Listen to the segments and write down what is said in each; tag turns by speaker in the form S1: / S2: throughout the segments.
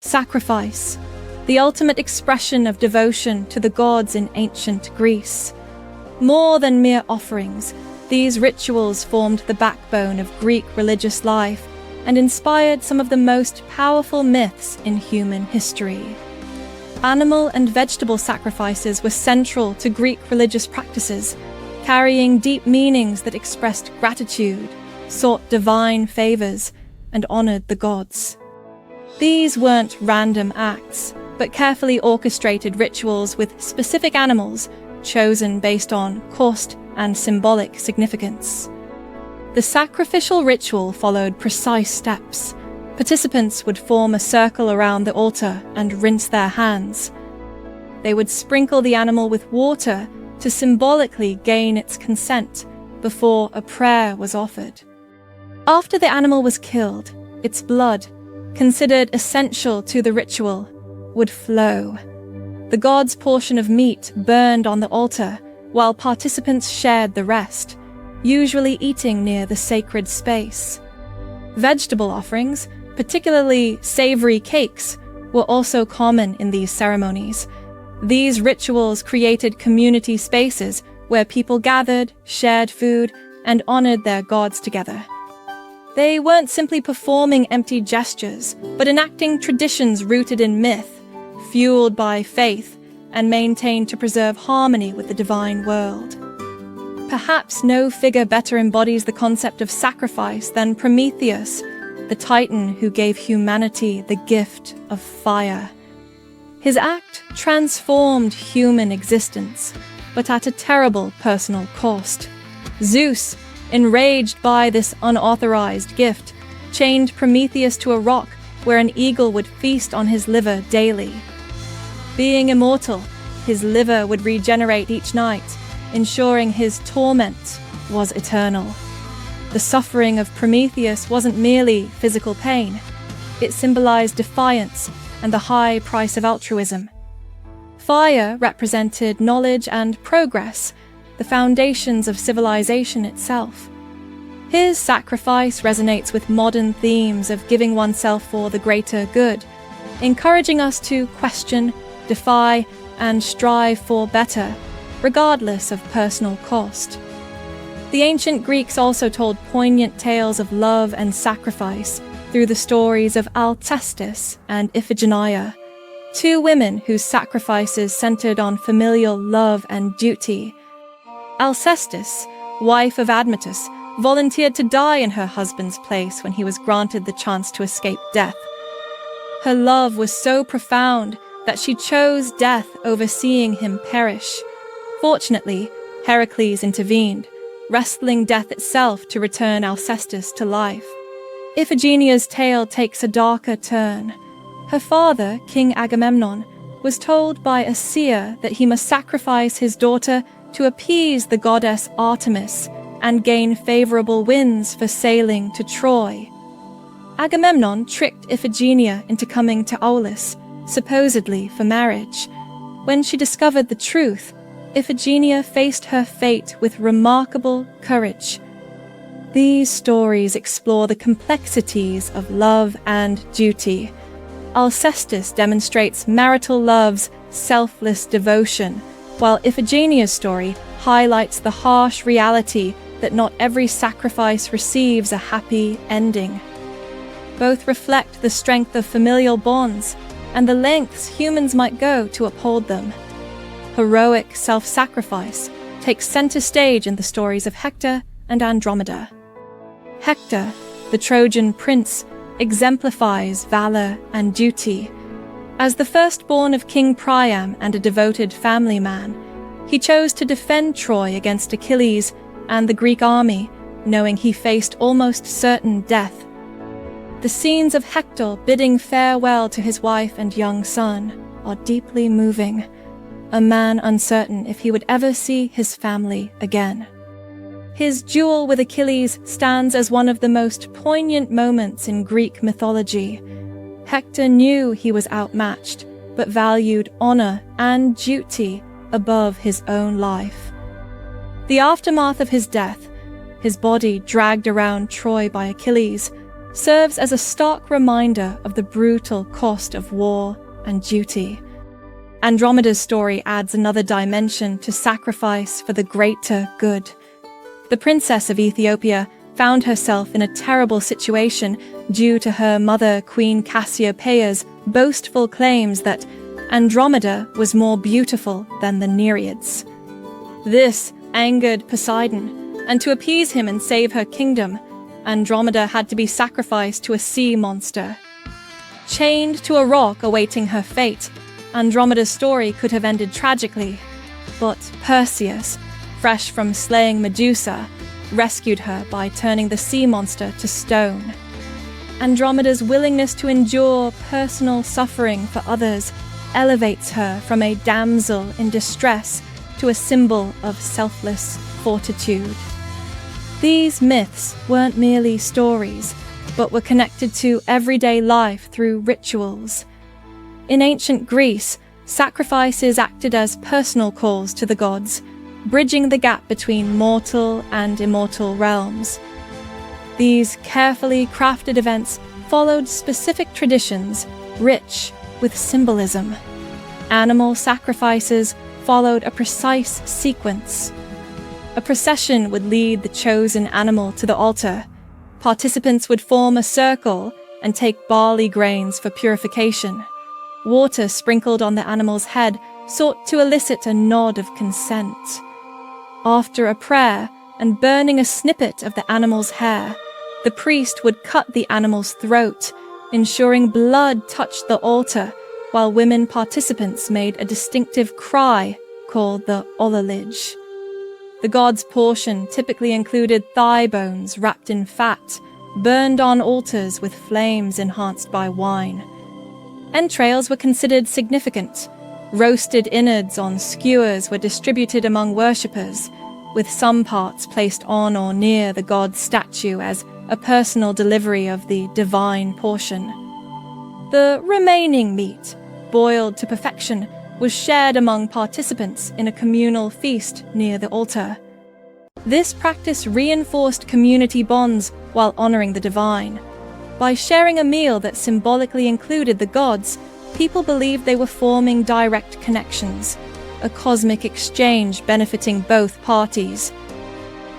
S1: Sacrifice, the ultimate expression of devotion to the gods in ancient Greece. More than mere offerings, these rituals formed the backbone of Greek religious life and inspired some of the most powerful myths in human history. Animal and vegetable sacrifices were central to Greek religious practices, carrying deep meanings that expressed gratitude, sought divine favors, and honored the gods. These weren't random acts, but carefully orchestrated rituals with specific animals chosen based on cost and symbolic significance. The sacrificial ritual followed precise steps. Participants would form a circle around the altar and rinse their hands. They would sprinkle the animal with water to symbolically gain its consent before a prayer was offered. After the animal was killed, its blood, considered essential to the ritual, would flow. The god's portion of meat burned on the altar, while participants shared the rest, usually eating near the sacred space. Vegetable offerings, particularly savory cakes, were also common in these ceremonies. These rituals created community spaces where people gathered, shared food, and honored their gods together. They weren't simply performing empty gestures, but enacting traditions rooted in myth, fueled by faith, and maintained to preserve harmony with the divine world. Perhaps no figure better embodies the concept of sacrifice than Prometheus, the titan who gave humanity the gift of fire. His act transformed human existence, but at a terrible personal cost. Zeus, enraged by this unauthorized gift, chained Prometheus to a rock where an eagle would feast on his liver daily. Being immortal, his liver would regenerate each night, ensuring his torment was eternal. The suffering of Prometheus wasn't merely physical pain. It symbolized defiance and the high price of altruism. Fire represented knowledge and progress, the foundations of civilization itself. His sacrifice resonates with modern themes of giving oneself for the greater good, encouraging us to question, defy, and strive for better, regardless of personal cost. The ancient Greeks also told poignant tales of love and sacrifice through the stories of Alcestis and Iphigenia, two women whose sacrifices centered on familial love and duty. Alcestis, wife of Admetus, volunteered to die in her husband's place when he was granted the chance to escape death. Her love was so profound that she chose death over seeing him perish. Fortunately, Heracles intervened, wrestling death itself to return Alcestis to life. Iphigenia's tale takes a darker turn. Her father, King Agamemnon, was told by a seer that he must sacrifice his daughter to appease the goddess Artemis and gain favorable winds for sailing to Troy. Agamemnon tricked Iphigenia into coming to Aulis, supposedly for marriage. When she discovered the truth, Iphigenia faced her fate with remarkable courage. These stories explore the complexities of love and duty. Alcestis demonstrates marital love's selfless devotion, while Iphigenia's story highlights the harsh reality that not every sacrifice receives a happy ending. Both reflect the strength of familial bonds and the lengths humans might go to uphold them. Heroic self-sacrifice takes center stage in the stories of Hector and Andromeda. Hector, the Trojan prince, exemplifies valor and duty. As the firstborn of King Priam and a devoted family man, he chose to defend Troy against Achilles and the Greek army, knowing he faced almost certain death. The scenes of Hector bidding farewell to his wife and young son are deeply moving, a man uncertain if he would ever see his family again. His duel with Achilles stands as one of the most poignant moments in Greek mythology. Hector knew he was outmatched, but valued honor and duty above his own life. The aftermath of his death, his body dragged around Troy by Achilles, serves as a stark reminder of the brutal cost of war and duty. Andromeda's story adds another dimension to sacrifice for the greater good. The princess of Ethiopia found herself in a terrible situation due to her mother, Queen Cassiopeia's boastful claims that Andromeda was more beautiful than the Nereids. This angered Poseidon, and to appease him and save her kingdom, Andromeda had to be sacrificed to a sea monster. Chained to a rock awaiting her fate, Andromeda's story could have ended tragically, but Perseus, fresh from slaying Medusa, rescued her by turning the sea monster to stone. Andromeda's willingness to endure personal suffering for others elevates her from a damsel in distress to a symbol of selfless fortitude. These myths weren't merely stories, but were connected to everyday life through rituals. In ancient Greece, sacrifices acted as personal calls to the gods, bridging the gap between mortal and immortal realms. These carefully crafted events followed specific traditions, rich with symbolism. Animal sacrifices followed a precise sequence. A procession would lead the chosen animal to the altar. Participants would form a circle and take barley grains for purification. Water sprinkled on the animal's head sought to elicit a nod of consent. After a prayer and burning a snippet of the animal's hair, the priest would cut the animal's throat, ensuring blood touched the altar, while women participants made a distinctive cry called the ololij. The god's portion typically included thigh bones wrapped in fat, burned on altars with flames enhanced by wine. Entrails were considered significant. Roasted innards on skewers were distributed among worshippers, with some parts placed on or near the god's statue as a personal delivery of the divine portion. The remaining meat, boiled to perfection, was shared among participants in a communal feast near the altar. This practice reinforced community bonds while honoring the divine. By sharing a meal that symbolically included the gods, people believed they were forming direct connections, a cosmic exchange benefiting both parties.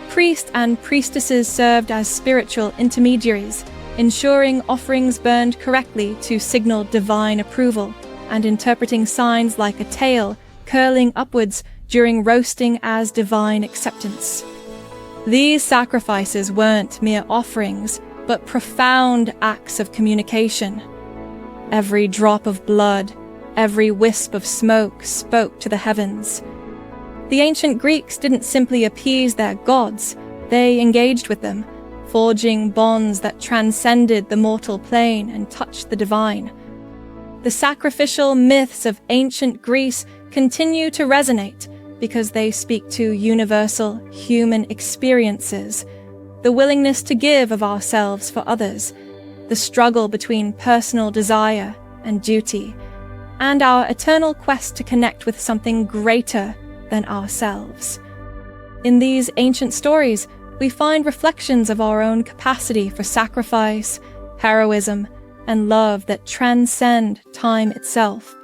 S1: Priests and priestesses served as spiritual intermediaries, ensuring offerings burned correctly to signal divine approval, and interpreting signs like a tail curling upwards during roasting as divine acceptance. These sacrifices weren't mere offerings, but profound acts of communication. Every drop of blood, every wisp of smoke spoke to the heavens. The ancient Greeks didn't simply appease their gods, they engaged with them, forging bonds that transcended the mortal plane and touched the divine. The sacrificial myths of ancient Greece continue to resonate because they speak to universal human experiences, the willingness to give of ourselves for others, the struggle between personal desire and duty, and our eternal quest to connect with something greater than ourselves. In these ancient stories, we find reflections of our own capacity for sacrifice, heroism, and love that transcend time itself.